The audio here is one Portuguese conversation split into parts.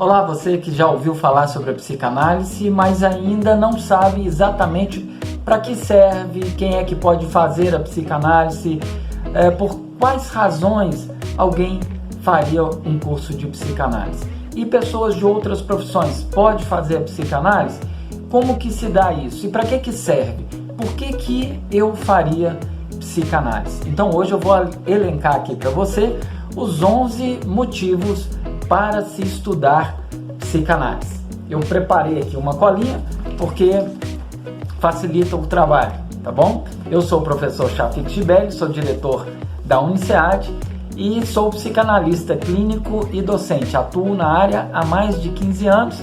Olá, você que já ouviu falar sobre a psicanálise, mas ainda não sabe exatamente para que serve, quem é que pode fazer a psicanálise, por quais razões alguém faria um curso de psicanálise. E pessoas de outras profissões podem fazer a psicanálise? Como que se dá isso? E para que serve? Por que eu faria psicanálise? Então hoje eu vou elencar aqui para você os 11 motivos para se estudar psicanálise. Eu preparei aqui uma colinha porque facilita o trabalho, tá bom? Eu sou o professor Shafik Gibelli, sou diretor da Unicead e sou psicanalista clínico e docente. Atuo na área há mais de 15 anos,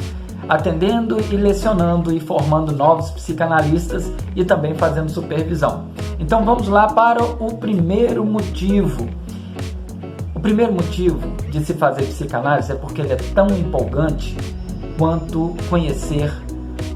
atendendo e lecionando e formando novos psicanalistas e também fazendo supervisão. Então vamos lá para o primeiro motivo. O primeiro motivo de se fazer psicanálise é porque ele é tão empolgante quanto conhecer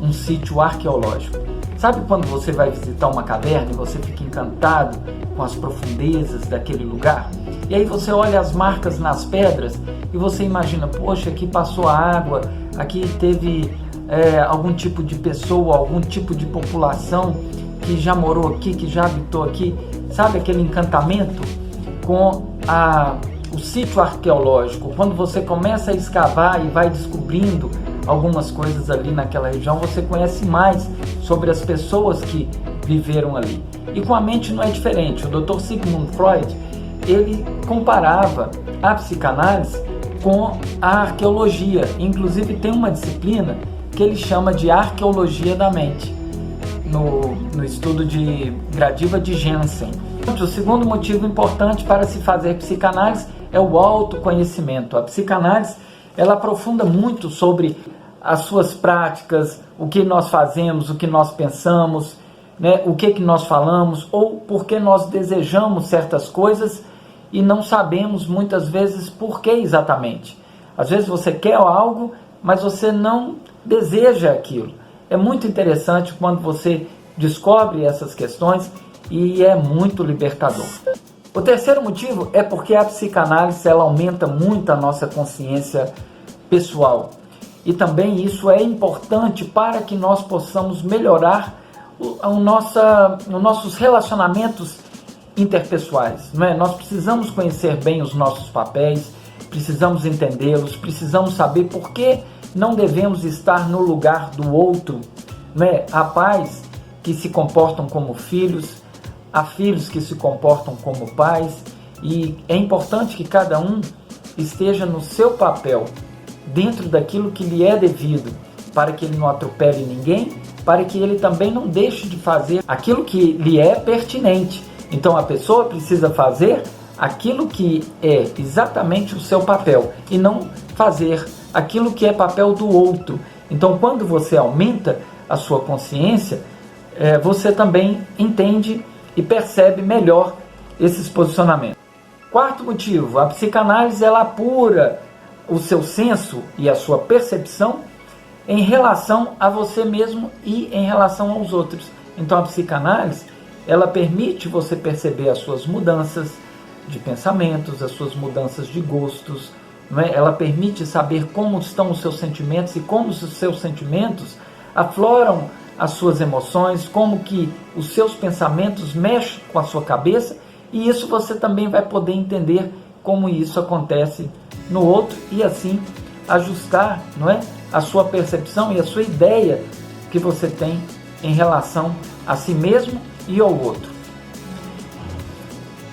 um sítio arqueológico. Sabe quando você vai visitar uma caverna e você fica encantado com as profundezas daquele lugar? E aí você olha as marcas nas pedras e você imagina, poxa, aqui passou a água, aqui teve algum tipo de pessoa, algum tipo de população que já morou aqui, que já habitou aqui. Sabe aquele encantamento com o sítio arqueológico? Quando você começa a escavar e vai descobrindo algumas coisas ali naquela região, você conhece mais sobre as pessoas que viveram ali. E com a mente não é diferente. O Dr. Sigmund Freud, ele comparava a psicanálise com a arqueologia. Inclusive tem uma disciplina que ele chama de arqueologia da mente, no estudo de Gradiva de Jensen. O segundo motivo importante para se fazer psicanálise é o autoconhecimento. A psicanálise, ela aprofunda muito sobre as suas práticas, o que nós fazemos, o que nós pensamos, né, o que nós falamos, ou por que nós desejamos certas coisas e não sabemos muitas vezes por que exatamente. Às vezes você quer algo, mas você não deseja aquilo. É muito interessante quando você descobre essas questões e é muito libertador. O terceiro motivo é porque a psicanálise ela aumenta muito a nossa consciência pessoal. E também isso é importante para que nós possamos melhorar os nossos relacionamentos interpessoais. Não é? Nós precisamos conhecer bem os nossos papéis, precisamos entendê-los, precisamos saber por que não devemos estar no lugar do outro. Não é? Há pais que se comportam como filhos, há filhos que se comportam como pais, e é importante que cada um esteja no seu papel, dentro daquilo que lhe é devido, para que ele não atropele ninguém, para que ele também não deixe de fazer aquilo que lhe é pertinente. Então a pessoa precisa fazer aquilo que é exatamente o seu papel e não fazer aquilo que é papel do outro. Então quando você aumenta a sua consciência, você também entende e percebe melhor esses posicionamentos. Quarto motivo, a psicanálise ela apura o seu senso e a sua percepção em relação a você mesmo e em relação aos outros. Então a psicanálise ela permite você perceber as suas mudanças de pensamentos, as suas mudanças de gostos, não é? Ela permite saber como estão os seus sentimentos e como os seus sentimentos afloram as suas emoções, como que os seus pensamentos mexem com a sua cabeça, e isso você também vai poder entender como isso acontece no outro e assim ajustar, não é, a sua percepção e a sua ideia que você tem em relação a si mesmo e ao outro.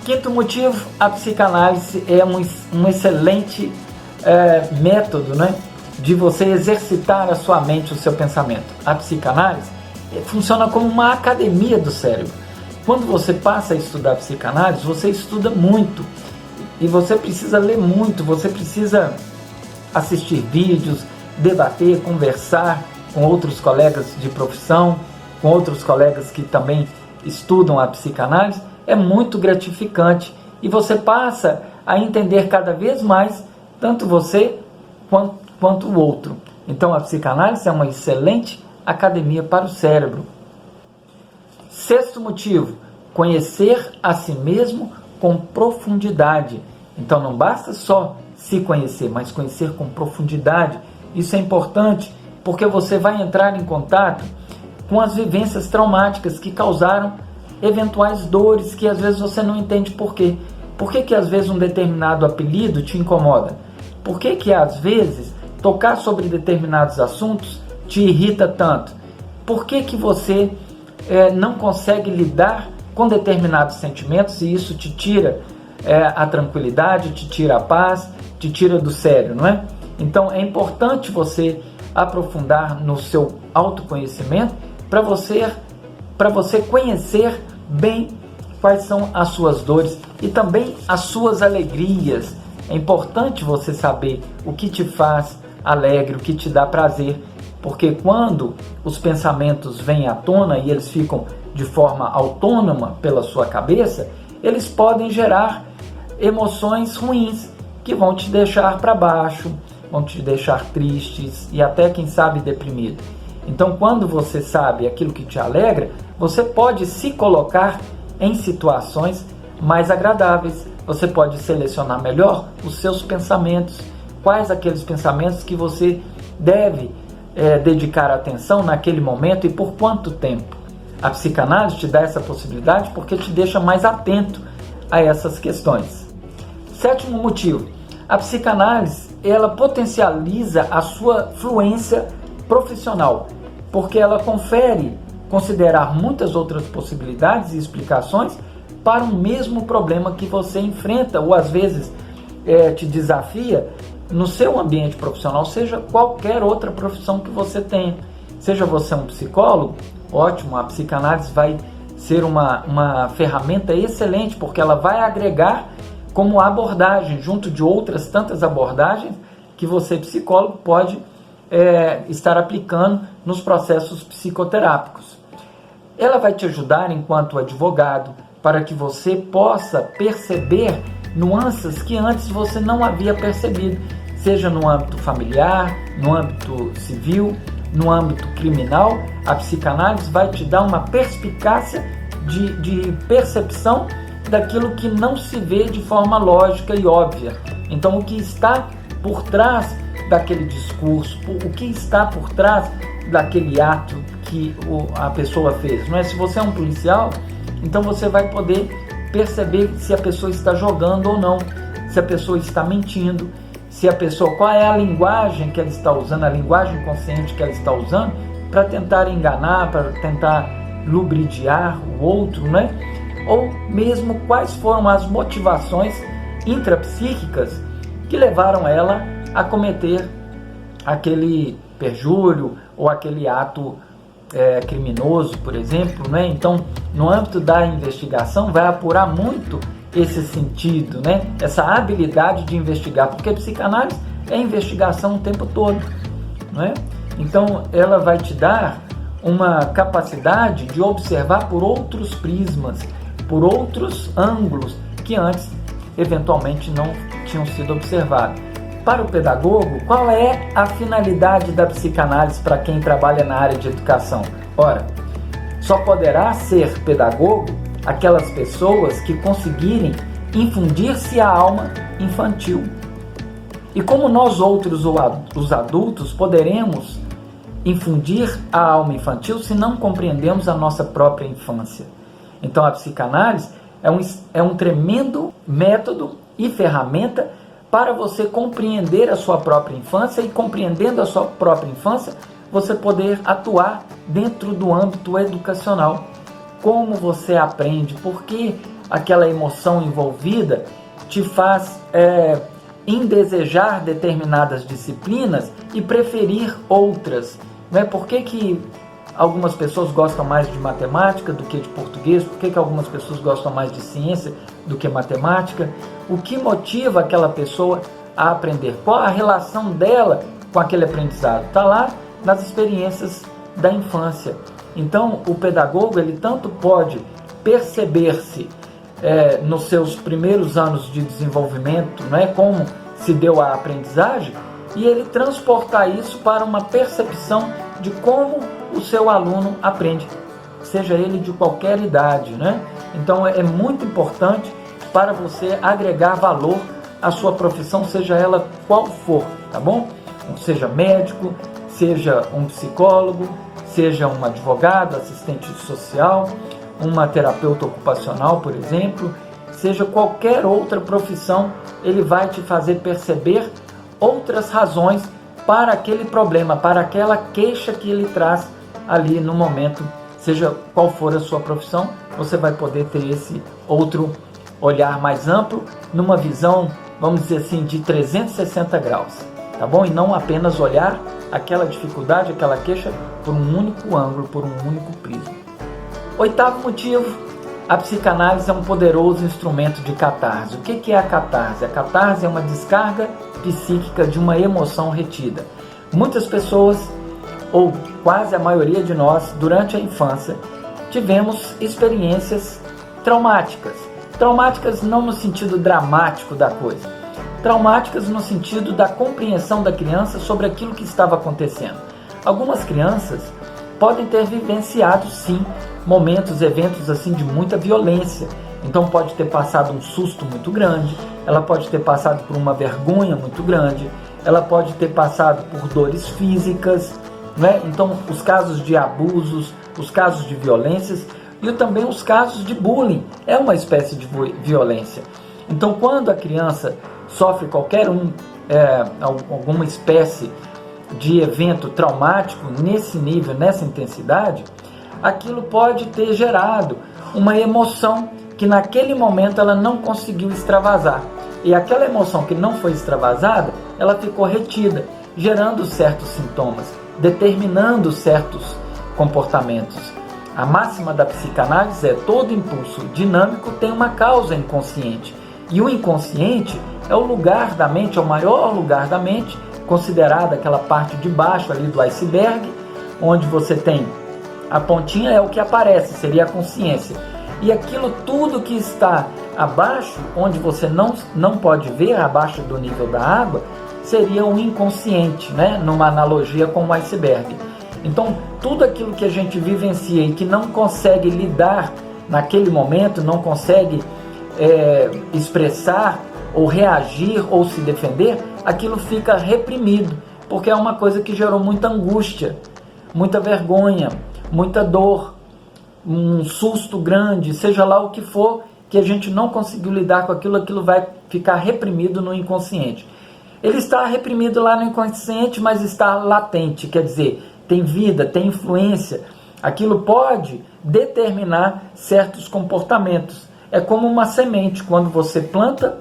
Quinto motivo, a psicanálise é um excelente método, né, de você exercitar a sua mente, o seu pensamento. A psicanálise funciona como uma academia do cérebro. Quando você passa a estudar psicanálise, você estuda muito e você precisa ler muito, você precisa assistir vídeos, debater, conversar com outros colegas de profissão, com outros colegas que também estudam a psicanálise. É muito gratificante e você passa a entender cada vez mais tanto você quanto o outro. Então a psicanálise é uma excelente academia para o cérebro. Sexto motivo, conhecer a si mesmo com profundidade. Então não basta só se conhecer, mas conhecer com profundidade. Isso é importante porque você vai entrar em contato com as vivências traumáticas que causaram eventuais dores que às vezes você não entende por quê. Por que às vezes um determinado apelido te incomoda? Por que às vezes tocar sobre determinados assuntos te irrita tanto? Por que você não consegue lidar com determinados sentimentos e isso te tira a tranquilidade, te tira a paz, te tira do sério, não é? Então é importante você aprofundar no seu autoconhecimento para você conhecer bem quais são as suas dores e também as suas alegrias. É importante você saber o que te faz alegre, o que te dá prazer, porque quando os pensamentos vêm à tona e eles ficam de forma autônoma pela sua cabeça, eles podem gerar emoções ruins que vão te deixar para baixo, vão te deixar tristes e até, quem sabe, deprimido. Então, quando você sabe aquilo que te alegra, você pode se colocar em situações mais agradáveis. Você pode selecionar melhor os seus pensamentos, quais aqueles pensamentos que você deve dedicar atenção naquele momento e por quanto tempo. A psicanálise te dá essa possibilidade porque te deixa mais atento a essas questões. Sétimo motivo, a psicanálise ela potencializa a sua fluência profissional, porque ela confere considerar muitas outras possibilidades e explicações para um mesmo problema que você enfrenta ou às vezes te desafia no seu ambiente profissional, seja qualquer outra profissão que você tenha. Seja você um psicólogo, ótimo, a psicanálise vai ser uma ferramenta excelente, porque ela vai agregar como abordagem, junto de outras tantas abordagens que você, psicólogo, pode estar aplicando nos processos psicoterápicos. Ela vai te ajudar enquanto advogado para que você possa perceber nuances que antes você não havia percebido, seja no âmbito familiar, no âmbito civil, no âmbito criminal. A psicanálise vai te dar uma perspicácia de percepção daquilo que não se vê de forma lógica e óbvia. Então, o que está por trás daquele discurso, o que está por trás daquele ato que a pessoa fez, não é? Se você é um policial, então você vai poder perceber se a pessoa está jogando ou não, se a pessoa está mentindo, se a pessoa, qual é a linguagem que ela está usando, a linguagem consciente que ela está usando para tentar enganar, para tentar lubridiar o outro, né? Ou mesmo quais foram as motivações intrapsíquicas que levaram ela a cometer aquele perjúrio ou aquele ato criminoso, por exemplo, né? Então, no âmbito da investigação, vai apurar muito esse sentido, né? Essa habilidade de investigar, porque a psicanálise é investigação o tempo todo, né? Então, ela vai te dar uma capacidade de observar por outros prismas, por outros ângulos que antes, eventualmente, não tinham sido observados. Para o pedagogo, qual é a finalidade da psicanálise para quem trabalha na área de educação? Ora, só poderá ser pedagogo aquelas pessoas que conseguirem infundir-se a alma infantil. E como nós outros, os adultos, poderemos infundir a alma infantil se não compreendemos a nossa própria infância? Então a psicanálise é um tremendo método e ferramenta para você compreender a sua própria infância e, compreendendo a sua própria infância, você poder atuar dentro do âmbito educacional. Como você aprende, por que aquela emoção envolvida te faz indesejar determinadas disciplinas e preferir outras, né? Por que algumas pessoas gostam mais de matemática do que de português? Por que algumas pessoas gostam mais de ciência do que matemática? O que motiva aquela pessoa a aprender? Qual a relação dela com aquele aprendizado? Está lá nas experiências da infância. Então, o pedagogo, ele tanto pode perceber-se nos seus primeiros anos de desenvolvimento, né, como se deu a aprendizagem, e ele transportar isso para uma percepção de como o seu aluno aprende, seja ele de qualquer idade, né? Então, é muito importante para você agregar valor à sua profissão, seja ela qual for, tá bom? seja médico, seja um psicólogo, seja um advogado, assistente social, uma terapeuta ocupacional, por exemplo, seja qualquer outra profissão, ele vai te fazer perceber outras razões para aquele problema, para aquela queixa que ele traz ali no momento, seja qual for a sua profissão, você vai poder ter esse outro olhar mais amplo, numa visão, vamos dizer assim, de 360 graus, tá bom? E não apenas olhar aquela dificuldade, aquela queixa por um único ângulo, por um único prisma. Oitavo motivo, a psicanálise é um poderoso instrumento de catarse. O que é a catarse? A catarse é uma descarga psíquica de uma emoção retida. Muitas pessoas, ou quase a maioria de nós, durante a infância, tivemos experiências traumáticas. Traumáticas não no sentido dramático da coisa, traumáticas no sentido da compreensão da criança sobre aquilo que estava acontecendo. Algumas crianças podem ter vivenciado, sim, momentos, eventos assim de muita violência. Então pode ter passado um susto muito grande, ela pode ter passado por uma vergonha muito grande, ela pode ter passado por dores físicas, né? Então os casos de abusos, os casos de violências e também os casos de bullying é uma espécie de violência. Então quando a criança sofre alguma espécie de evento traumático nesse nível, nessa intensidade, aquilo pode ter gerado uma emoção que naquele momento ela não conseguiu extravasar. E aquela emoção que não foi extravasada, ela ficou retida, gerando certos sintomas, determinando certos comportamentos. A máxima da psicanálise é: todo impulso dinâmico tem uma causa inconsciente. E o inconsciente é o lugar da mente, é o maior lugar da mente, considerada aquela parte de baixo ali do iceberg, onde você tem a pontinha, é o que aparece, seria a consciência. E aquilo tudo que está abaixo, onde você não pode ver, abaixo do nível da água, seria o inconsciente, né? Numa analogia com o iceberg. Então, tudo aquilo que a gente vivencia e que não consegue lidar naquele momento, não consegue expressar ou reagir ou se defender, aquilo fica reprimido, porque é uma coisa que gerou muita angústia, muita vergonha, muita dor, um susto grande, seja lá o que for, que a gente não conseguiu lidar com aquilo, aquilo vai ficar reprimido no inconsciente. Ele está reprimido lá no inconsciente, mas está latente, quer dizer, tem vida, tem influência. Aquilo pode determinar certos comportamentos. É como uma semente, quando você planta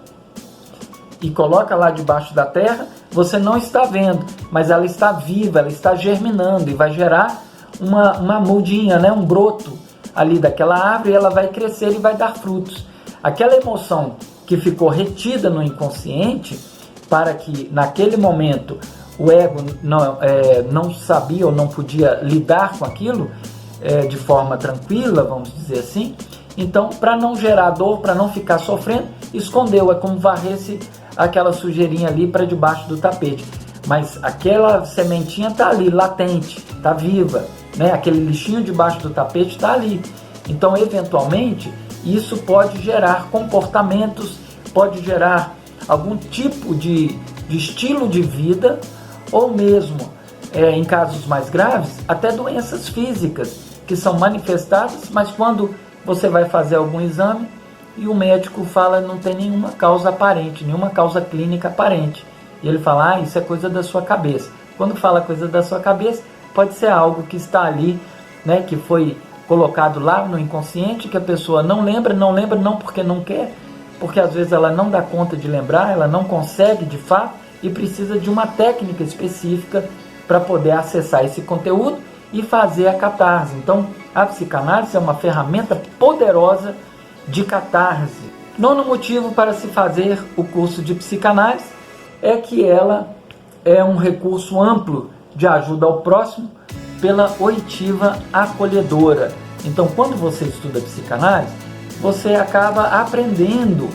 e coloca lá debaixo da terra, você não está vendo, mas ela está viva, ela está germinando e vai gerar uma mudinha, né? Um broto ali daquela árvore, e ela vai crescer e vai dar frutos. Aquela emoção que ficou retida no inconsciente, para que naquele momento o ego não sabia ou não podia lidar com aquilo de forma tranquila, vamos dizer assim, então para não gerar dor, para não ficar sofrendo, escondeu, é como varresse aquela sujeirinha ali para debaixo do tapete. Mas aquela sementinha está ali, latente, está viva, né? Aquele lixinho debaixo do tapete está ali. Então, eventualmente, isso pode gerar comportamentos, pode gerar algum tipo de estilo de vida, ou mesmo, em casos mais graves, até doenças físicas que são manifestadas, mas quando você vai fazer algum exame e o médico fala não tem nenhuma causa aparente, nenhuma causa clínica aparente. E ele fala, isso é coisa da sua cabeça. Quando fala coisa da sua cabeça, pode ser algo que está ali, né, que foi colocado lá no inconsciente, que a pessoa não lembra não porque não quer, porque às vezes ela não dá conta de lembrar, ela não consegue de fato e precisa de uma técnica específica para poder acessar esse conteúdo e fazer a catarse. Então, a psicanálise é uma ferramenta poderosa de catarse. Nono motivo para se fazer o curso de psicanálise é que ela é um recurso amplo de ajuda ao próximo pela oitiva acolhedora. Então, quando você estuda psicanálise, você acaba aprendendo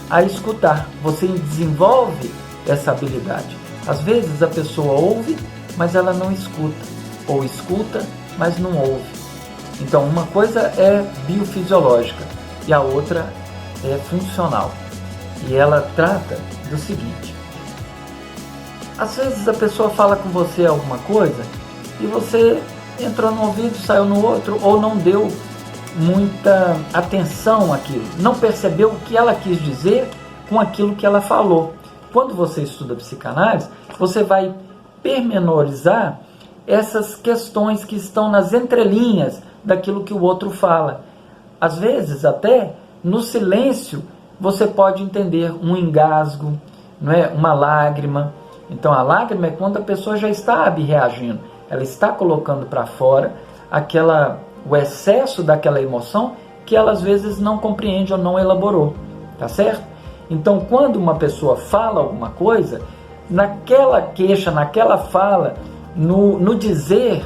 a escutar, você desenvolve essa habilidade. Às vezes a pessoa ouve, mas ela não escuta, ou escuta, mas não ouve. Então, uma coisa é biofisiológica e a outra é funcional. E ela trata do seguinte: Às vezes a pessoa fala com você alguma coisa e você entrou num ouvido, saiu no outro, ou não deu muita atenção àquilo, não percebeu o que ela quis dizer com aquilo que ela falou. Quando você estuda psicanálise, você vai pormenorizar essas questões que estão nas entrelinhas daquilo que o outro fala. Às vezes, até no silêncio, você pode entender um engasgo, não é? Uma lágrima. Então, a lágrima é quando a pessoa já está abreagindo, ela está colocando para fora o excesso daquela emoção que ela às vezes não compreende ou não elaborou, tá certo? Então, quando uma pessoa fala alguma coisa, naquela queixa, naquela fala, no dizer,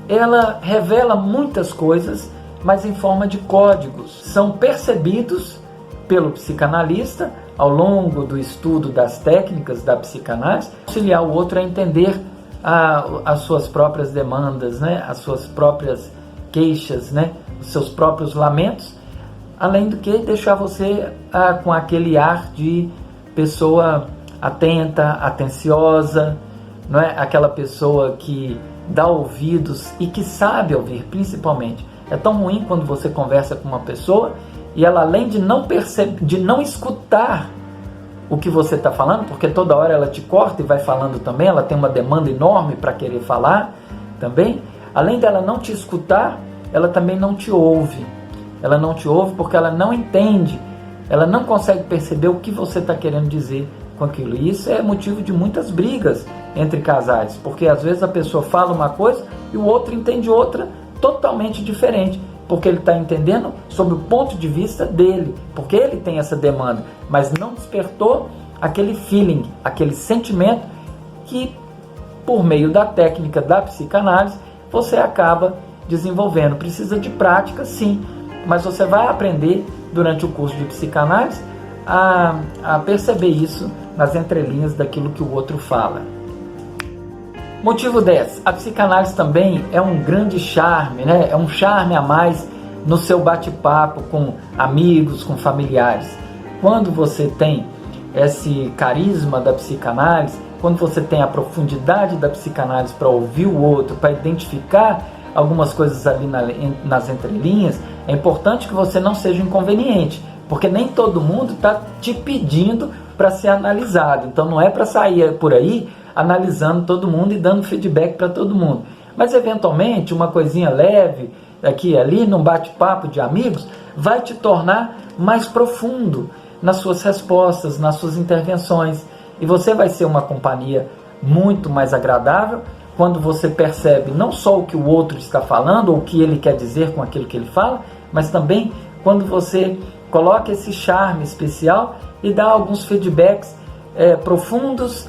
ela revela muitas coisas, mas em forma de códigos. São percebidos pelo psicanalista ao longo do estudo das técnicas da psicanálise, auxiliar o outro a entender as suas próprias demandas, né? As suas próprias queixas, né? Os seus próprios lamentos, além do que deixar você com aquele ar de pessoa atenta, atenciosa, não é? Aquela pessoa que dá ouvidos e que sabe ouvir, principalmente. É tão ruim quando você conversa com uma pessoa e ela, além de não perceber, de não escutar o que você está falando, porque toda hora ela te corta e vai falando também, ela tem uma demanda enorme para querer falar também, além dela não te escutar, ela também não te ouve. Ela não te ouve porque ela não entende, ela não consegue perceber o que você está querendo dizer com aquilo. E isso é motivo de muitas brigas entre casais, porque às vezes a pessoa fala uma coisa e o outro entende outra totalmente diferente, porque ele está entendendo sob o ponto de vista dele, porque ele tem essa demanda, mas não despertou aquele feeling, aquele sentimento que, por meio da técnica da psicanálise, você acaba desenvolvendo. Precisa de prática, sim, mas você vai aprender durante o curso de psicanálise a perceber isso nas entrelinhas daquilo que o outro fala. Motivo 10. A psicanálise também é um grande charme, né? É um charme a mais no seu bate-papo com amigos, com familiares. Quando você tem esse carisma da psicanálise, quando você tem a profundidade da psicanálise para ouvir o outro, para identificar algumas coisas ali nas entrelinhas, é importante que você não seja inconveniente, porque nem todo mundo está te pedindo para ser analisado. Então não é para sair por aí analisando todo mundo e dando feedback para todo mundo. Mas eventualmente uma coisinha leve aqui e ali, num bate-papo de amigos, vai te tornar mais profundo nas suas respostas, nas suas intervenções. E você vai ser uma companhia muito mais agradável quando você percebe não só o que o outro está falando ou o que ele quer dizer com aquilo que ele fala, mas também quando você coloca esse charme especial e dá alguns feedbacks profundos,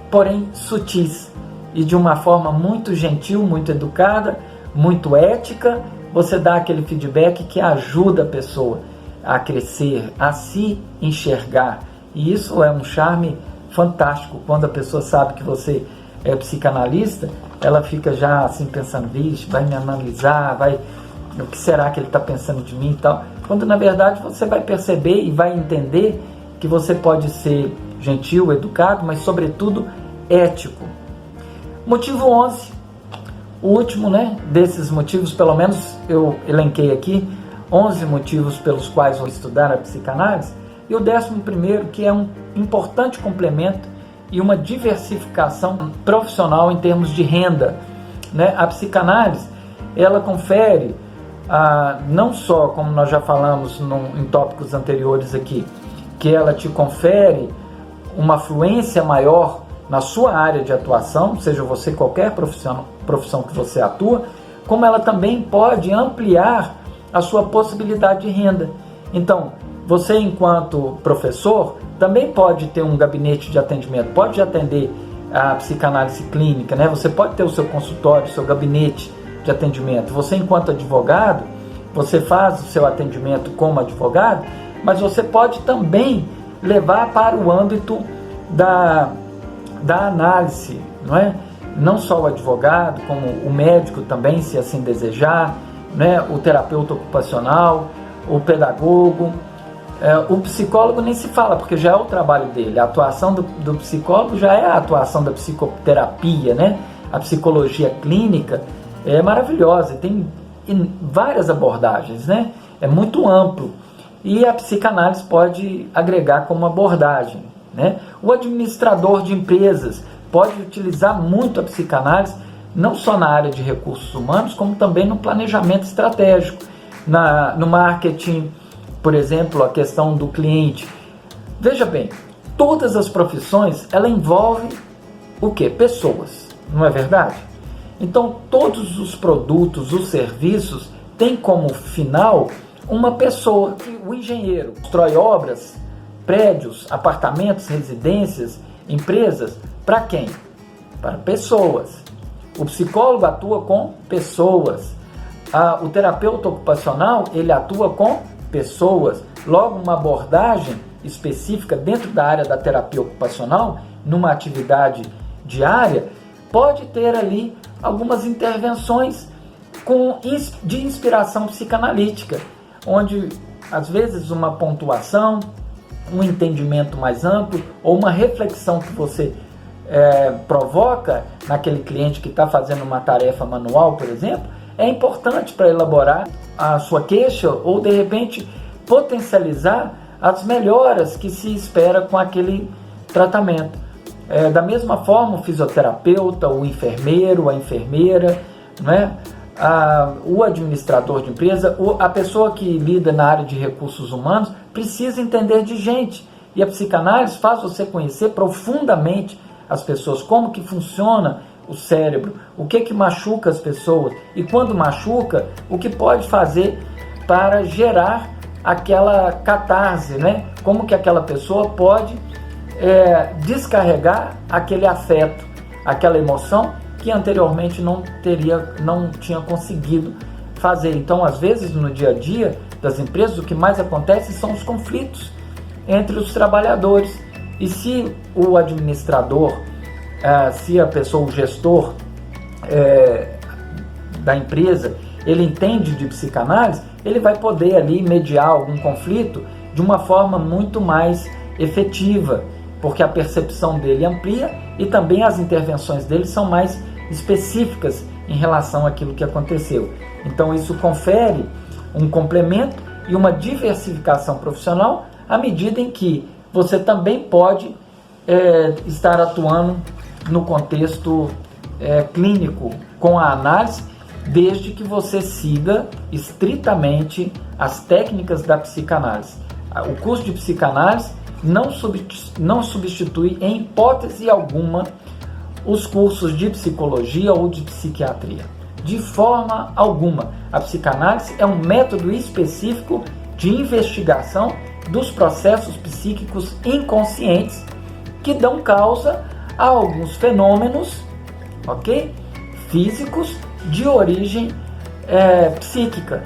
porém sutis, e de uma forma muito gentil, muito educada, muito ética. Você dá aquele feedback que ajuda a pessoa a crescer, a se enxergar, e isso é um charme fantástico. Quando a pessoa sabe que você é psicanalista, ela fica já assim pensando, vixe, vai me analisar, o que será que ele está pensando de mim e tal, quando na verdade você vai perceber e vai entender que você pode ser gentil, educado, mas sobretudo ético. Motivo 11, o último, né, desses motivos, pelo menos eu elenquei aqui 11 motivos pelos quais vou estudar a psicanálise, e o 11º, que é um importante complemento e uma diversificação profissional em termos de renda, né? A psicanálise, ela confere, não só, como nós já falamos em tópicos anteriores aqui, que ela te confere uma fluência maior na sua área de atuação, seja você qualquer profissão que você atua, como ela também pode ampliar a sua possibilidade de renda. Então, você enquanto professor também pode ter um gabinete de atendimento, pode atender a psicanálise clínica, né? Você pode ter o seu consultório, o seu gabinete de atendimento. Você enquanto advogado, você faz o seu atendimento como advogado, mas você pode também levar para o âmbito da análise, não é? Não só o advogado, como o médico também, se assim desejar, né? O terapeuta ocupacional, o pedagogo, O psicólogo nem se fala, porque já é o trabalho dele. A atuação do psicólogo já é a atuação da psicoterapia, né? A psicologia clínica é maravilhosa, tem várias abordagens, né? É muito amplo. E a psicanálise pode agregar como abordagem, né? O administrador de empresas pode utilizar muito a psicanálise, não só na área de recursos humanos, como também no planejamento estratégico, no marketing, por exemplo, a questão do cliente. Veja bem, todas as profissões, ela envolve o quê? Pessoas, não é verdade? Então, todos os produtos, os serviços, têm como final uma pessoa. O engenheiro constrói obras, prédios, apartamentos, residências, empresas, para quem? Para pessoas. O psicólogo atua com pessoas. O terapeuta ocupacional, ele atua com pessoas. Logo, uma abordagem específica dentro da área da terapia ocupacional, numa atividade diária, pode ter ali algumas intervenções de inspiração psicanalítica, onde às vezes uma pontuação, um entendimento mais amplo ou uma reflexão que você provoca naquele cliente que está fazendo uma tarefa manual, por exemplo, é importante para elaborar a sua queixa ou de repente potencializar as melhoras que se espera com aquele tratamento. Da mesma forma, o fisioterapeuta, o enfermeiro, a enfermeira, né? O administrador de empresa, a pessoa que lida na área de recursos humanos precisa entender de gente. E a psicanálise faz você conhecer profundamente as pessoas, como que funciona o cérebro, o que machuca as pessoas e quando machuca, o que pode fazer para gerar aquela catarse, né? Como que aquela pessoa pode descarregar aquele afeto, aquela emoção que anteriormente não tinha conseguido fazer. Então, às vezes, no dia a dia das empresas, o que mais acontece são os conflitos entre os trabalhadores. E se o administrador, se a pessoa, o gestor da empresa, ele entende de psicanálise, ele vai poder ali mediar algum conflito de uma forma muito mais efetiva, porque a percepção dele amplia e também as intervenções dele são mais específicas em relação àquilo que aconteceu. Então isso confere um complemento e uma diversificação profissional à medida em que você também pode estar atuando no contexto clínico com a análise, desde que você siga estritamente as técnicas da psicanálise. O curso de psicanálise não substitui em hipótese alguma os cursos de psicologia ou de psiquiatria. De forma alguma. A psicanálise é um método específico de investigação dos processos psíquicos inconscientes que dão causa a alguns fenômenos, físicos de origem psíquica.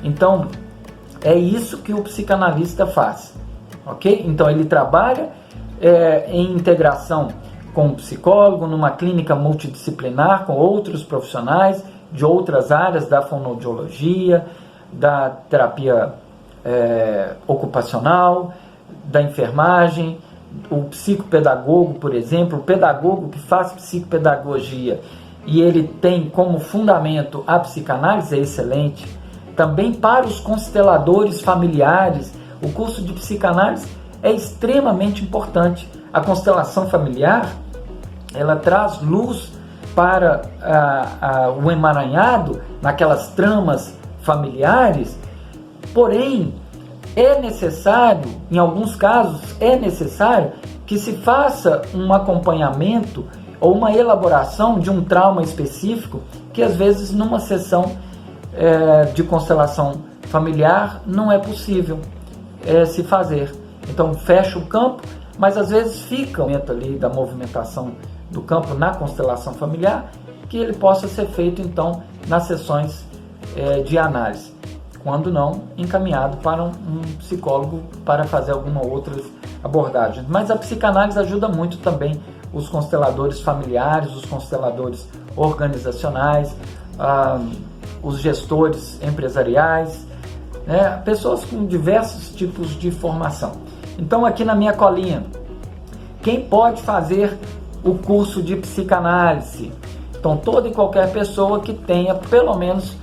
Então, é isso que o psicanalista faz. Então, ele trabalha em integração com o psicólogo, numa clínica multidisciplinar, com outros profissionais de outras áreas da fonoaudiologia, da terapia ocupacional, da enfermagem, o psicopedagogo, por exemplo, o pedagogo que faz psicopedagogia e ele tem como fundamento a psicanálise é excelente. Também para os consteladores familiares, o curso de psicanálise é extremamente importante. A constelação familiar, ela traz luz para o emaranhado naquelas tramas familiares, porém, é necessário, em alguns casos, que se faça um acompanhamento ou uma elaboração de um trauma específico, que às vezes numa sessão de constelação familiar não é possível se fazer. Então fecha o campo, mas às vezes fica ali da movimentação do campo na constelação familiar, que ele possa ser feito então nas sessões de análise, quando não encaminhado para um psicólogo para fazer alguma outra abordagem. Mas a psicanálise ajuda muito também os consteladores familiares, os consteladores organizacionais, os gestores empresariais, né? Pessoas com diversos tipos de formação. Então aqui na minha colinha, quem pode fazer o curso de psicanálise? Então toda e qualquer pessoa que tenha pelo menos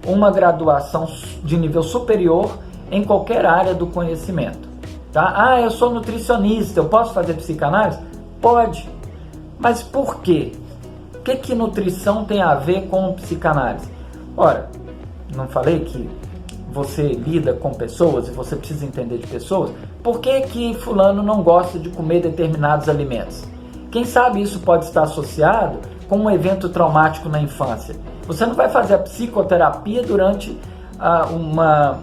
uma graduação de nível superior em qualquer área do conhecimento. Tá? Ah, eu sou nutricionista, eu posso fazer psicanálise? Pode. Mas por quê? O que nutrição tem a ver com psicanálise? Ora, não falei que você lida com pessoas e você precisa entender de pessoas? Por que fulano não gosta de comer determinados alimentos? Quem sabe isso pode estar associado com um evento traumático na infância. Você não vai fazer a psicoterapia durante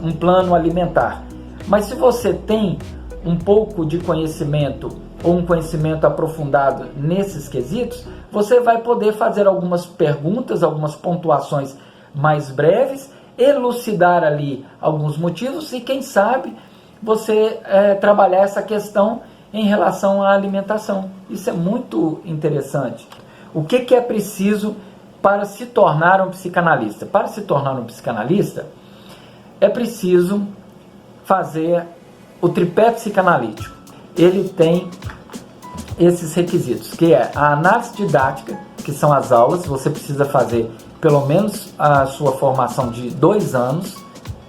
um plano alimentar. Mas se você tem um pouco de conhecimento ou um conhecimento aprofundado nesses quesitos, você vai poder fazer algumas perguntas, algumas pontuações mais breves, elucidar ali alguns motivos e quem sabe você trabalhar essa questão em relação à alimentação. Isso é muito interessante. O que é preciso para se tornar um psicanalista? Para se tornar um psicanalista, é preciso fazer o tripé psicanalítico. Ele tem esses requisitos, que é a análise didática, que são as aulas. Você precisa fazer pelo menos a sua formação de 2 anos,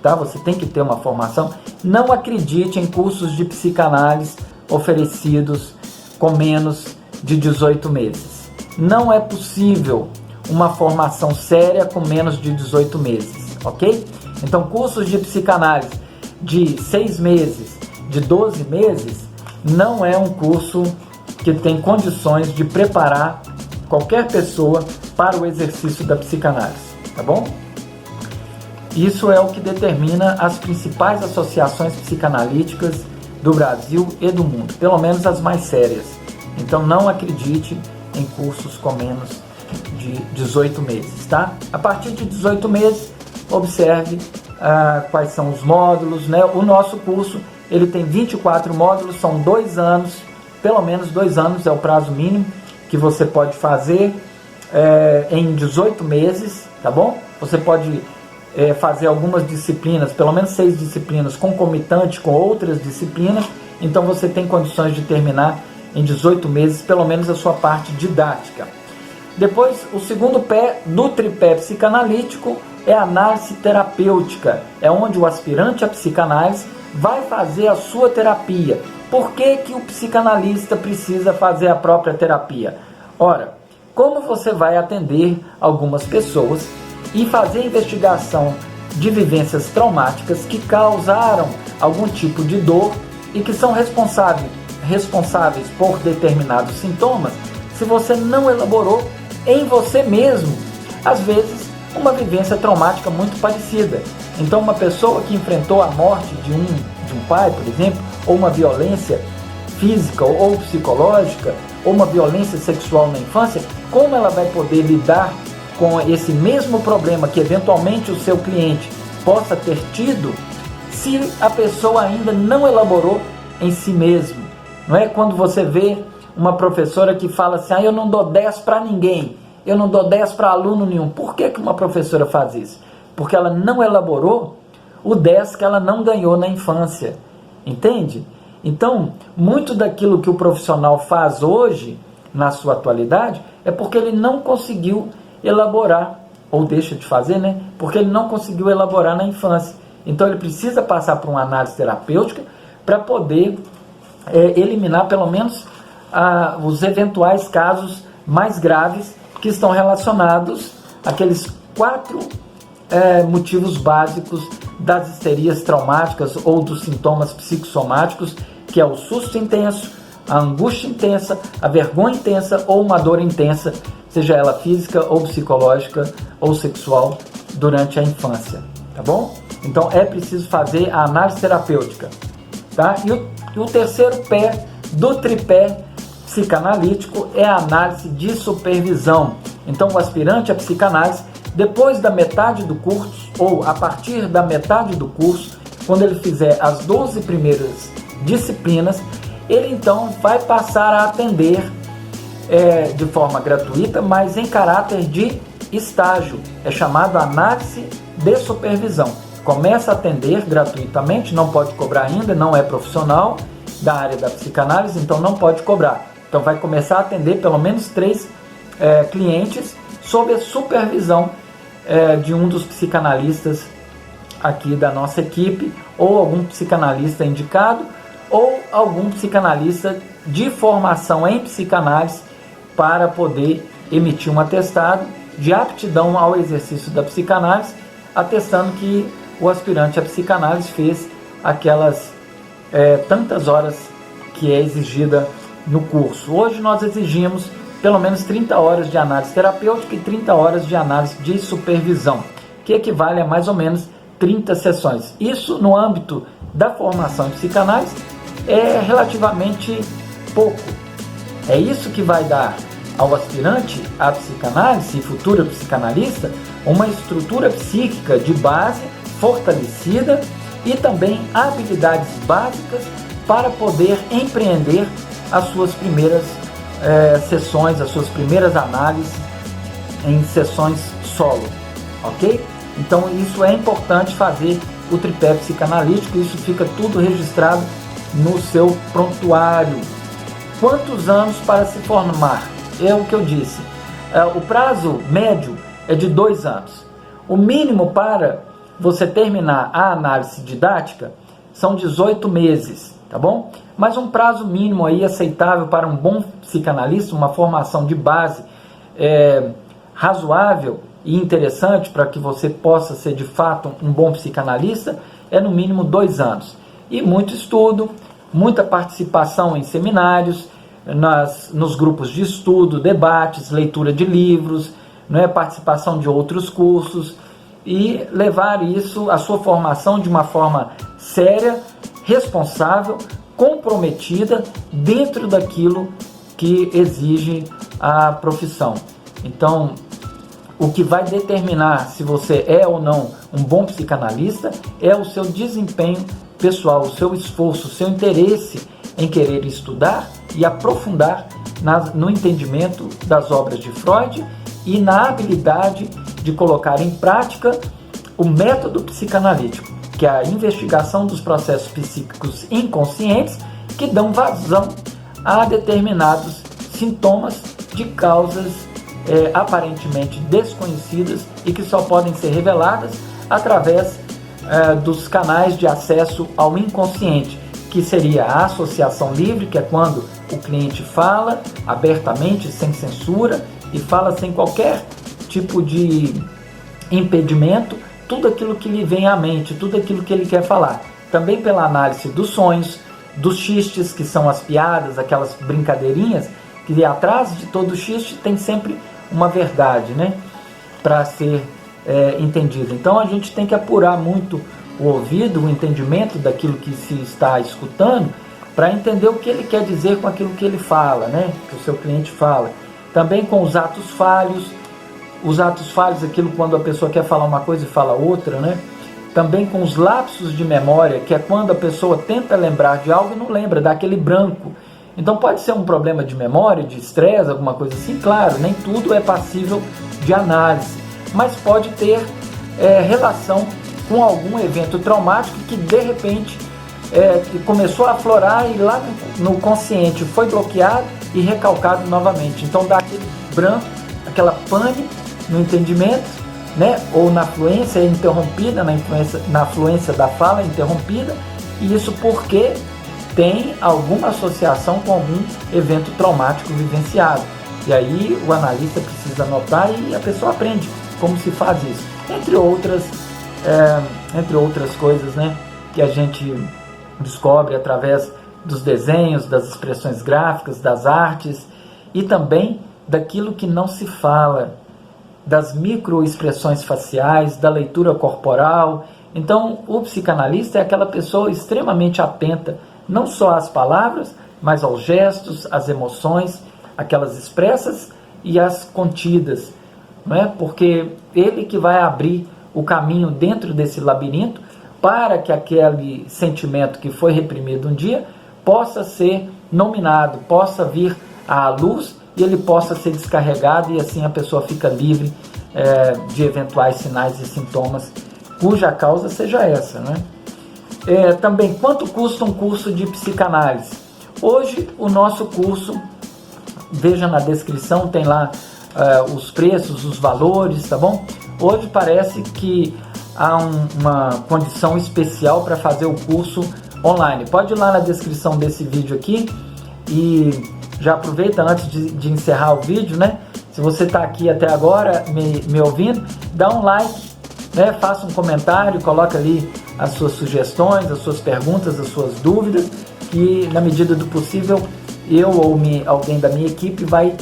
tá? Você tem que ter uma formação. Não acredite em cursos de psicanálise oferecidos com menos de 18 meses. Não é possível uma formação séria com menos de 18 meses, ok? Então, cursos de psicanálise de 6 meses, de 12 meses, não é um curso que tem condições de preparar qualquer pessoa para o exercício da psicanálise, tá bom? Isso é o que determina as principais associações psicanalíticas do Brasil e do mundo, pelo menos as mais sérias. Então não acredite em cursos com menos de 18 meses, tá? A partir de 18 meses, observe quais são os módulos, né? O nosso curso, ele tem 24 módulos, são 2 anos, pelo menos 2 anos é o prazo mínimo que você pode fazer em 18 meses, tá bom? Você pode fazer algumas disciplinas, pelo menos 6 disciplinas concomitantes com outras disciplinas, então você tem condições de terminar em 18 meses, pelo menos a sua parte didática. Depois, o segundo pé do tripé psicanalítico é a análise terapêutica, é onde o aspirante à psicanálise vai fazer a sua terapia. Por que o psicanalista precisa fazer a própria terapia? Ora, como você vai atender algumas pessoas e fazer investigação de vivências traumáticas que causaram algum tipo de dor e que são responsáveis por determinados sintomas, se você não elaborou em você mesmo, às vezes, uma vivência traumática muito parecida. Então, uma pessoa que enfrentou a morte de um pai, por exemplo, ou uma violência física ou psicológica, ou uma violência sexual na infância, como ela vai poder lidar com esse mesmo problema que eventualmente o seu cliente possa ter tido, se a pessoa ainda não elaborou em si mesmo? Não é? Quando você vê uma professora que fala assim, eu não dou 10 para ninguém, eu não dou 10 para aluno nenhum. Por que uma professora faz isso? Porque ela não elaborou o 10 que ela não ganhou na infância, entende? Então, muito daquilo que o profissional faz hoje, na sua atualidade, é porque ele não conseguiu elaborar, ou deixa de fazer, né? Porque ele não conseguiu elaborar na infância. Então, ele precisa passar por uma análise terapêutica para poder eliminar, pelo menos, os eventuais casos mais graves que estão relacionados àqueles 4 motivos básicos das histerias traumáticas ou dos sintomas psicossomáticos, que é o susto intenso, a angústia intensa, a vergonha intensa ou uma dor intensa, seja ela física ou psicológica ou sexual durante a infância, tá bom? Então é preciso fazer a análise terapêutica, tá? E o terceiro pé do tripé psicanalítico é a análise de supervisão. Então o aspirante à psicanálise, depois da metade do curso, ou a partir da metade do curso, quando ele fizer as 12 primeiras disciplinas, ele então vai passar a atender de forma gratuita, mas em caráter de estágio. É chamado análise de supervisão. começa a atender gratuitamente, não pode cobrar ainda, não é profissional da área da psicanálise, então não pode cobrar. Então vai começar a atender pelo menos 3 clientes sob a supervisão de um dos psicanalistas aqui da nossa equipe, ou algum psicanalista indicado, ou algum psicanalista de formação em psicanálise, para poder emitir um atestado de aptidão ao exercício da psicanálise, atestando que o aspirante à psicanálise fez aquelas tantas horas que é exigida no curso. Hoje nós exigimos pelo menos 30 horas de análise terapêutica e 30 horas de análise de supervisão, que equivale a mais ou menos 30 sessões. Isso no âmbito da formação em psicanálise é relativamente pouco. É isso que vai dar ao aspirante à psicanálise e futuro psicanalista uma estrutura psíquica de base fortalecida e também habilidades básicas para poder empreender as suas primeiras sessões, as suas primeiras análises em sessões solo, ok? Então isso é importante fazer o tripé psicanalítico, isso fica tudo registrado no seu prontuário. Quantos anos para se formar? É o que eu disse, o prazo médio é de 2 anos. O mínimo para você terminar a análise didática são 18 meses, tá bom? Mas um prazo mínimo aí aceitável para um bom psicanalista, uma formação de base razoável e interessante para que você possa ser de fato um bom psicanalista, é no mínimo 2 anos. E muito estudo, muita participação em seminários, nos grupos de estudo, debates, leitura de livros, participação de outros cursos, e levar isso, a sua formação, de uma forma séria, responsável, comprometida, dentro daquilo que exige a profissão. Então, o que vai determinar se você é ou não um bom psicanalista é o seu desempenho pessoal, o seu esforço, o seu interesse em querer estudar e aprofundar no entendimento das obras de Freud e na habilidade de colocar em prática o método psicanalítico, que é a investigação dos processos psíquicos inconscientes que dão vazão a determinados sintomas de causas aparentemente desconhecidas e que só podem ser reveladas através dos canais de acesso ao inconsciente, que seria a associação livre, que é quando o cliente fala abertamente, sem censura, e fala sem qualquer tipo de impedimento, tudo aquilo que lhe vem à mente, tudo aquilo que ele quer falar. Também pela análise dos sonhos, dos xistes, que são as piadas, aquelas brincadeirinhas, que atrás de todo xiste tem sempre uma verdade, para ser entendida. Então a gente tem que apurar muito o ouvido, o entendimento daquilo que se está escutando, para entender o que ele quer dizer com aquilo que ele fala, que o seu cliente fala. Também com os atos falhos, aquilo quando a pessoa quer falar uma coisa e fala outra, Também com os lapsos de memória, que é quando a pessoa tenta lembrar de algo e não lembra, dá aquele branco. Então pode ser um problema de memória, de estresse, alguma coisa assim, claro, nem tudo é passível de análise, mas pode ter relação com algum evento traumático que de repente que começou a aflorar e lá no consciente foi bloqueado e recalcado novamente. Então dá aquele branco, aquela pane no entendimento, ou na fluência interrompida, na fluência da fala interrompida, e isso porque tem alguma associação com algum evento traumático vivenciado. E aí o analista precisa anotar e a pessoa aprende como se faz isso. Entre outras coisas, que a gente descobre através dos desenhos, das expressões gráficas, das artes e também daquilo que não se fala, das microexpressões faciais, da leitura corporal. Então, o psicanalista é aquela pessoa extremamente atenta, não só às palavras, mas aos gestos, às emoções, aquelas expressas e as contidas, Porque ele que vai abrir o caminho dentro desse labirinto para que aquele sentimento que foi reprimido um dia possa ser nominado, possa vir à luz e ele possa ser descarregado, e assim a pessoa fica livre de eventuais sinais e sintomas cuja causa seja essa, né? Também, quanto custa um curso de psicanálise? Hoje, o nosso curso, veja na descrição, tem lá os preços, os valores, tá bom? Hoje parece que há uma condição especial para fazer o curso online. Pode ir lá na descrição desse vídeo aqui e já aproveita antes de encerrar o vídeo, né? Se você está aqui até agora me ouvindo, dá um like, né? Faça um comentário, coloca ali as suas sugestões, as suas perguntas, as suas dúvidas, que na medida do possível eu ou alguém da minha equipe vai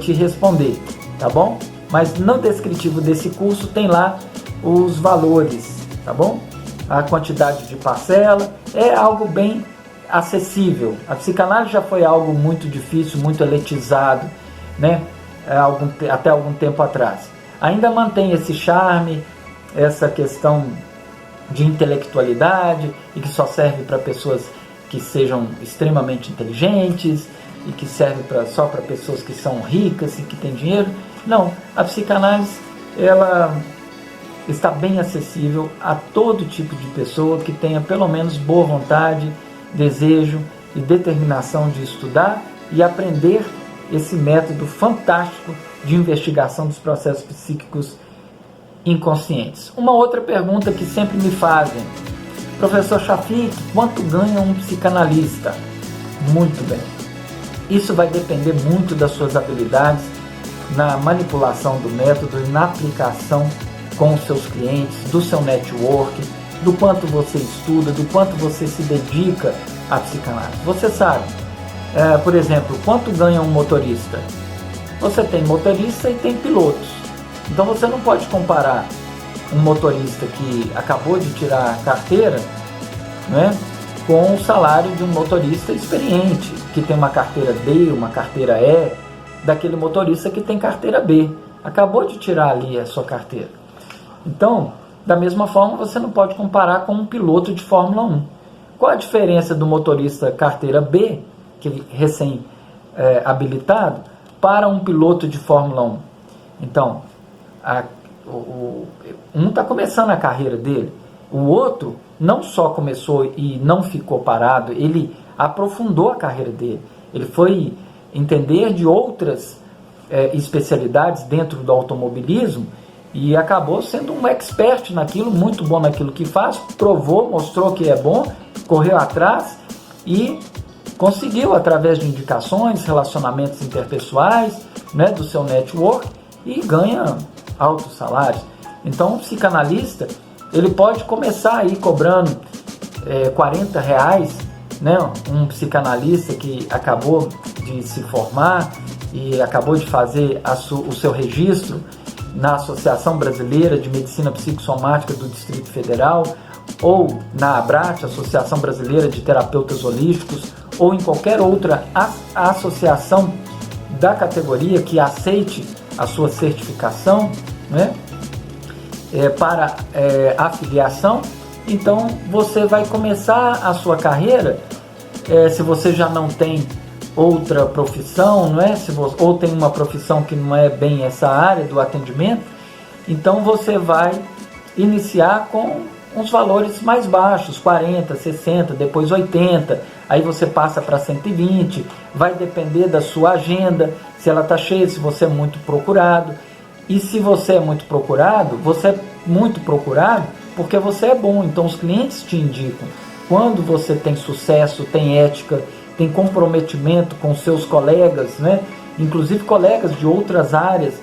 te responder, tá bom? Mas no descritivo desse curso tem lá os valores, tá bom? A quantidade de parcela, é algo bem acessível. A psicanálise já foi algo muito difícil, muito elitizado, né? Até algum tempo atrás. Ainda mantém esse charme, essa questão de intelectualidade e que só serve para pessoas que sejam extremamente inteligentes e que serve só para pessoas que são ricas e que têm dinheiro. Não, a psicanálise ela está bem acessível a todo tipo de pessoa que tenha pelo menos boa vontade, desejo e determinação de estudar e aprender esse método fantástico de investigação dos processos psíquicos inconscientes. Uma outra pergunta que sempre me fazem: professor Shafiq, quanto ganha um psicanalista? Muito bem. Isso vai depender muito das suas habilidades na manipulação do método e na aplicação com os seus clientes, do seu network, do quanto você estuda, do quanto você se dedica à psicanálise. Você sabe, por exemplo, quanto ganha um motorista? Você tem motorista e tem pilotos. Então você não pode comparar um motorista que acabou de tirar a carteira, né, com o salário de um motorista experiente, que tem uma carteira D, uma carteira E, daquele motorista que tem carteira B. Acabou de tirar ali a sua carteira. Então, da mesma forma, você não pode comparar com um piloto de Fórmula 1. Qual a diferença do motorista carteira B, que é recém-habilitado, para um piloto de Fórmula 1? Então, um está começando a carreira dele, o outro não só começou e não ficou parado, ele aprofundou a carreira dele, ele foi entender de outras especialidades dentro do automobilismo e acabou sendo um expert naquilo, muito bom naquilo que faz, provou, mostrou que é bom, correu atrás e conseguiu, através de indicações, relacionamentos interpessoais, né, do seu network, e ganha altos salários. Então, um psicanalista, ele pode começar aí cobrando R$40, né, um psicanalista que acabou de se formar e acabou de fazer o seu registro na Associação Brasileira de Medicina Psicossomática do Distrito Federal, ou na ABRAT, Associação Brasileira de Terapeutas Holísticos, ou em qualquer outra associação da categoria que aceite a sua certificação, né, para afiliação. Então você vai começar a sua carreira, se você já não tem outra profissão, não é? Ou tem uma profissão que não é bem essa área do atendimento, então você vai iniciar com uns valores mais baixos, 40, 60, depois 80, aí você passa para 120, vai depender da sua agenda, se ela está cheia, se você é muito procurado. E se você é muito procurado porque você é bom, então os clientes te indicam. Quando você tem sucesso, tem ética, tem comprometimento com seus colegas, né? Inclusive colegas de outras áreas,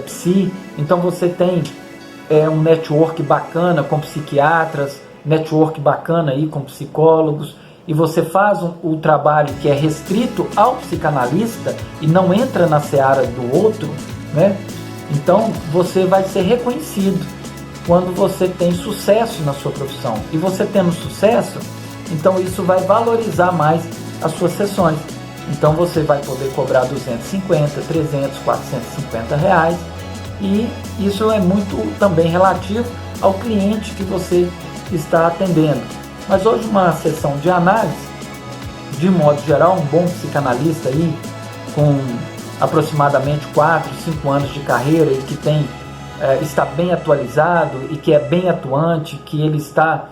psi, então você tem um network bacana com psiquiatras, network bacana aí com psicólogos, e você faz o trabalho que é restrito ao psicanalista e não entra na seara do outro, né? Então você vai ser reconhecido quando você tem sucesso na sua profissão. E você tendo sucesso, então isso vai valorizar mais as suas sessões. Então você vai poder cobrar 250, 300, 450 reais. E isso é muito também relativo ao cliente que você está atendendo. Mas hoje uma sessão de análise, de modo geral, um bom psicanalista aí, com aproximadamente 4, 5 anos de carreira e que tem está bem atualizado e que é bem atuante, que ele está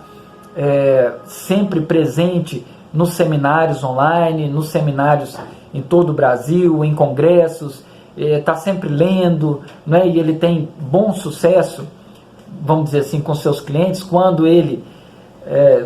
sempre presente nos seminários online, nos seminários em todo o Brasil, em congressos, está sempre lendo, né? E ele tem bom sucesso, vamos dizer assim, com seus clientes. Quando ele,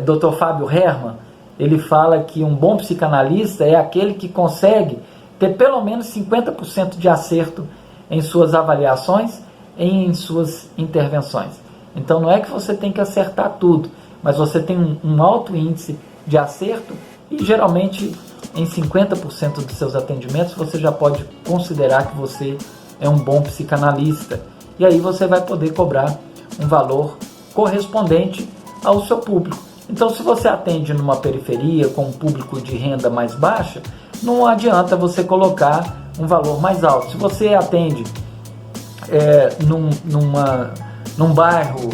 Dr. Fábio Herrmann, ele fala que um bom psicanalista é aquele que consegue ter pelo menos 50% de acerto em suas avaliações e em suas intervenções. Então não é que você tem que acertar tudo, mas você tem um alto índice de acerto e geralmente em 50% dos seus atendimentos você já pode considerar que você é um bom psicanalista. E aí você vai poder cobrar um valor correspondente ao seu público. Então, se você atende numa periferia com um público de renda mais baixa, não adianta você colocar um valor mais alto. Se você atende num bairro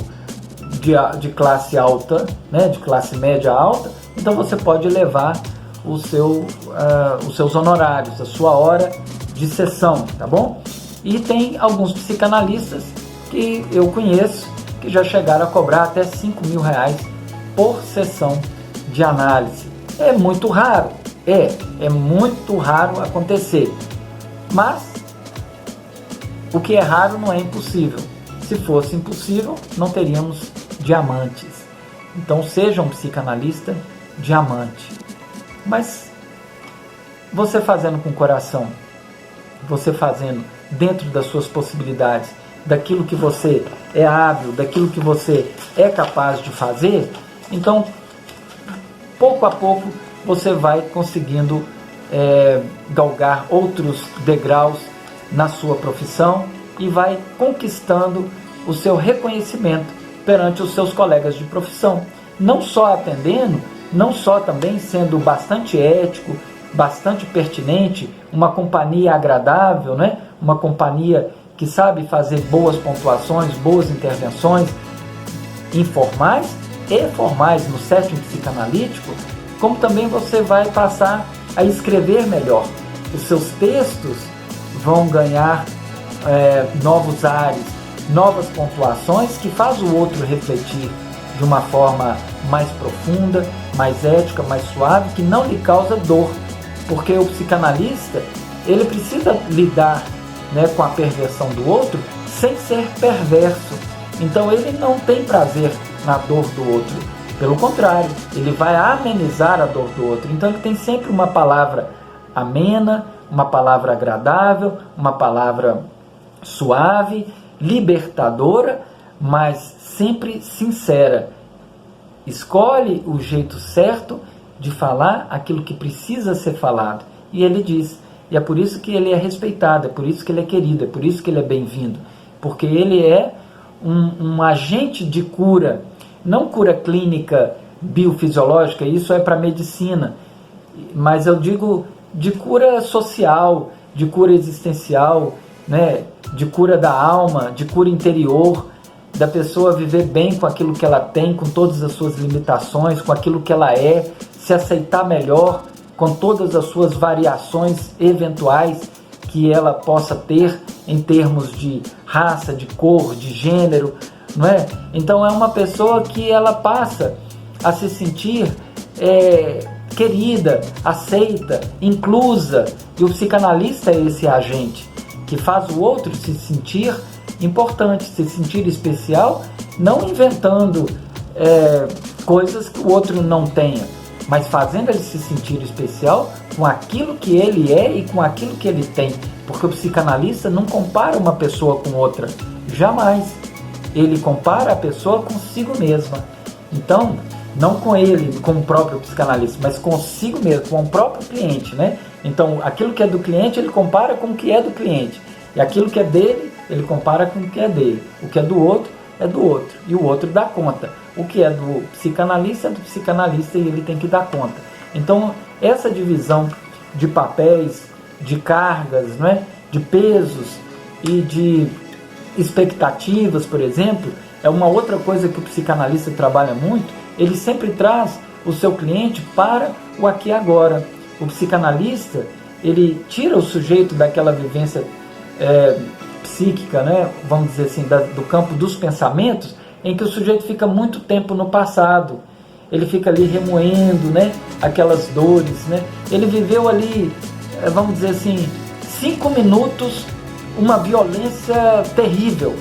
de classe alta, né, de classe média alta, então você pode elevar os seus honorários, a sua hora de sessão, tá bom? E tem alguns psicanalistas que eu conheço que já chegaram a cobrar até R$5.000 por sessão de análise. É muito raro, é muito raro acontecer, mas o que é raro não é impossível. Se fosse impossível, não teríamos diamantes. Então seja um psicanalista diamante. Mas você fazendo com coração, você fazendo dentro das suas possibilidades, daquilo que você é hábil, daquilo que você é capaz de fazer, então pouco a pouco você vai conseguindo galgar outros degraus na sua profissão e vai conquistando o seu reconhecimento perante os seus colegas de profissão, não só atendendo, não só também sendo bastante ético, bastante pertinente, uma companhia agradável, né? Uma companhia que sabe fazer boas pontuações, boas intervenções informais e formais no setting psicanalítico, como também você vai passar a escrever melhor. Os seus textos vão ganhar novos ares, novas pontuações que faz o outro refletir de uma forma mais profunda, mais ética, mais suave, que não lhe causa dor, porque o psicanalista ele precisa lidar, né, com a perversão do outro sem ser perverso. Então ele não tem prazer na dor do outro, pelo contrário, ele vai amenizar a dor do outro. Então ele tem sempre uma palavra amena, uma palavra agradável, uma palavra suave, libertadora, mas sempre sincera. Escolhe o jeito certo de falar aquilo que precisa ser falado. E ele diz. E é por isso que ele é respeitado, é por isso que ele é querido, é por isso que ele é bem-vindo. Porque ele é um agente de cura, não cura clínica biofisiológica, isso é para medicina, mas eu digo de cura social, de cura existencial, né? De cura da alma, de cura interior, da pessoa viver bem com aquilo que ela tem, com todas as suas limitações, com aquilo que ela é, se aceitar melhor, com todas as suas variações eventuais que ela possa ter em termos de raça, de cor, de gênero, não é? Então é uma pessoa que ela passa a se sentir querida, aceita, inclusa, e o psicanalista é esse agente que faz o outro se sentir importante, se sentir especial, não inventando coisas que o outro não tenha, mas fazendo ele se sentir especial com aquilo que ele é e com aquilo que ele tem, porque o psicanalista não compara uma pessoa com outra, jamais. Ele compara a pessoa consigo mesma. Então, não com ele, com o próprio psicanalista, mas consigo mesmo, com o próprio cliente, né? Então, aquilo que é do cliente, ele compara com o que é do cliente. E aquilo que é dele, ele compara com o que é dele. O que é do outro, é do outro. E o outro dá conta. O que é do psicanalista, é do psicanalista e ele tem que dar conta. Então, essa divisão de papéis, de cargas, né? De pesos e de expectativas, por exemplo, é uma outra coisa que o psicanalista trabalha muito. Ele sempre traz o seu cliente para o aqui e agora. O psicanalista, ele tira o sujeito daquela vivência psíquica, né, vamos dizer assim, do campo dos pensamentos, em que o sujeito fica muito tempo no passado, ele fica ali remoendo, né, aquelas dores, né, ele viveu ali, vamos dizer assim, 5 minutos, uma violência terrível,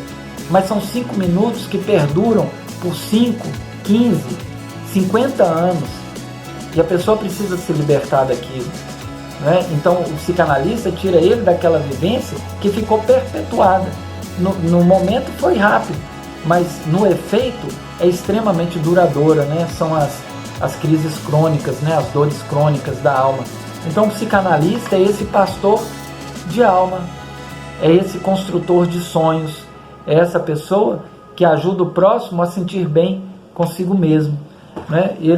mas são 5 minutos que perduram por 5, 15, 50 anos, e a pessoa precisa se libertar daquilo, né? Então o psicanalista tira ele daquela vivência que ficou perpetuada. No momento foi rápido, mas no efeito é extremamente duradoura, né? São as crises crônicas, né? As dores crônicas da alma. Então o psicanalista é esse pastor de alma, é esse construtor de sonhos, é essa pessoa que ajuda o próximo a sentir bem consigo mesmo, né? E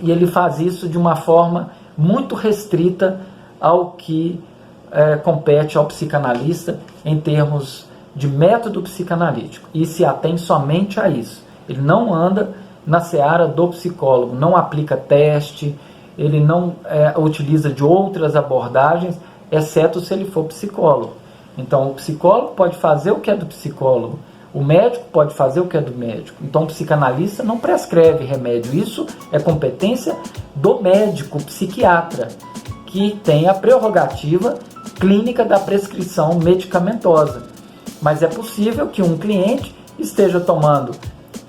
ele faz isso de uma forma muito restrita ao que compete ao psicanalista em termos de método psicanalítico, e se atém somente a isso. Ele não anda na seara do psicólogo, não aplica teste, ele não utiliza de outras abordagens, exceto se ele for psicólogo. Então o psicólogo pode fazer o que é do psicólogo, o médico pode fazer o que é do médico. Então o psicanalista não prescreve remédio, isso é competência do médico psiquiatra, que tem a prerrogativa clínica da prescrição medicamentosa. Mas é possível que um cliente esteja tomando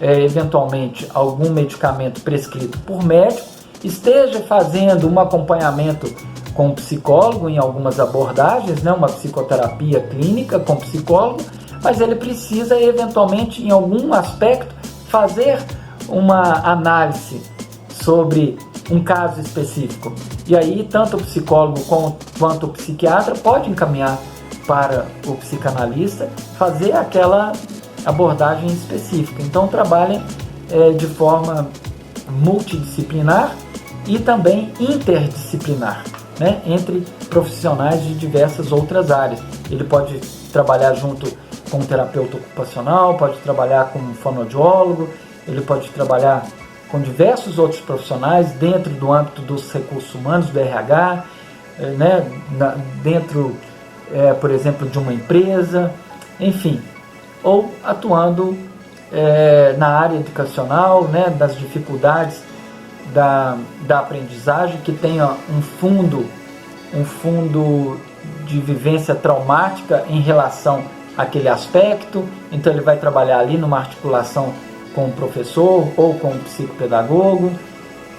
eventualmente algum medicamento prescrito por médico, esteja fazendo um acompanhamento com o psicólogo em algumas abordagens, né, uma psicoterapia clínica com psicólogo, mas ele precisa eventualmente em algum aspecto fazer uma análise sobre um caso específico. E aí tanto o psicólogo quanto o psiquiatra pode encaminhar para o psicanalista fazer aquela abordagem específica. Então trabalha de forma multidisciplinar e também interdisciplinar, né, entre profissionais de diversas outras áreas. Ele pode trabalhar junto com um terapeuta ocupacional, pode trabalhar com um fonoaudiólogo, ele pode trabalhar com diversos outros profissionais dentro do âmbito dos recursos humanos, do RH, né, dentro, por exemplo, de uma empresa, enfim, ou atuando na área educacional, né, das dificuldades da aprendizagem, que tenha um fundo de vivência traumática em relação àquele aspecto. Então ele vai trabalhar ali numa articulação com o professor ou com o psicopedagogo.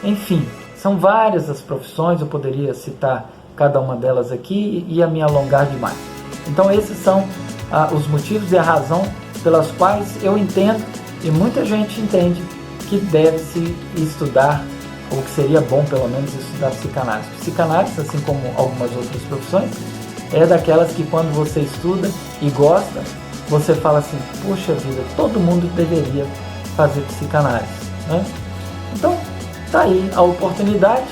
Enfim, são várias as profissões, eu poderia citar cada uma delas aqui e me alongar demais. Então esses são os motivos e a razão pelas quais eu entendo, e muita gente entende, que deve-se estudar, ou que seria bom pelo menos estudar psicanálise. Psicanálise, assim como algumas outras profissões, é daquelas que quando você estuda e gosta, você fala assim, puxa vida, todo mundo deveria fazer psicanálise, né? Então, tá aí a oportunidade,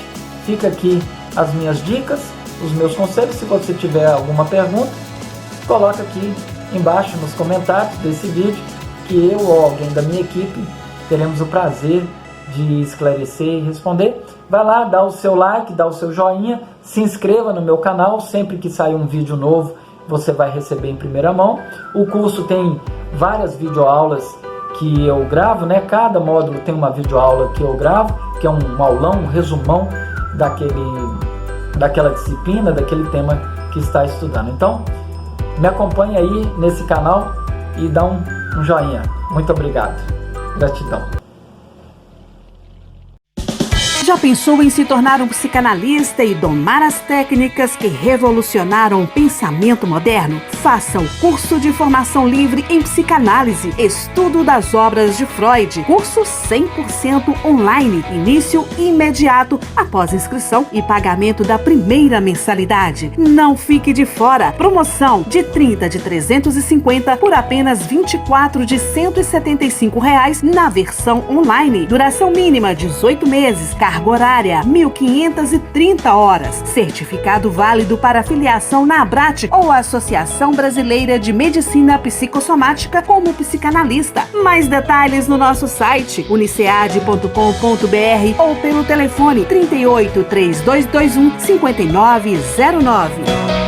fica aqui as minhas dicas, os meus conselhos. Se você tiver alguma pergunta, coloca aqui embaixo nos comentários desse vídeo, que eu ou alguém da minha equipe teremos o prazer de esclarecer e responder. Vai lá, dá o seu like, dá o seu joinha, se inscreva no meu canal. Sempre que sair um vídeo novo, você vai receber em primeira mão. O curso tem várias videoaulas que eu gravo, né? Cada módulo tem uma videoaula que eu gravo, que é um aulão, um resumão daquela disciplina, daquele tema que está estudando. Então, me acompanhe aí nesse canal e dá um joinha. Muito obrigado. Gratidão. Já pensou em se tornar um psicanalista e domar as técnicas que revolucionaram o pensamento moderno? Faça o curso de formação livre em psicanálise, estudo das obras de Freud, curso 100% online, início imediato após inscrição e pagamento da primeira mensalidade. Não fique de fora, promoção de 30 de 350 por apenas 24 de R$175 na versão online, duração mínima 18 meses, carga horária 1.530 horas, certificado válido para filiação na Abrat ou Associação Brasileira de Medicina Psicossomática como psicanalista. Mais detalhes no nosso site unicead.com.br ou pelo telefone 38 3221 5909.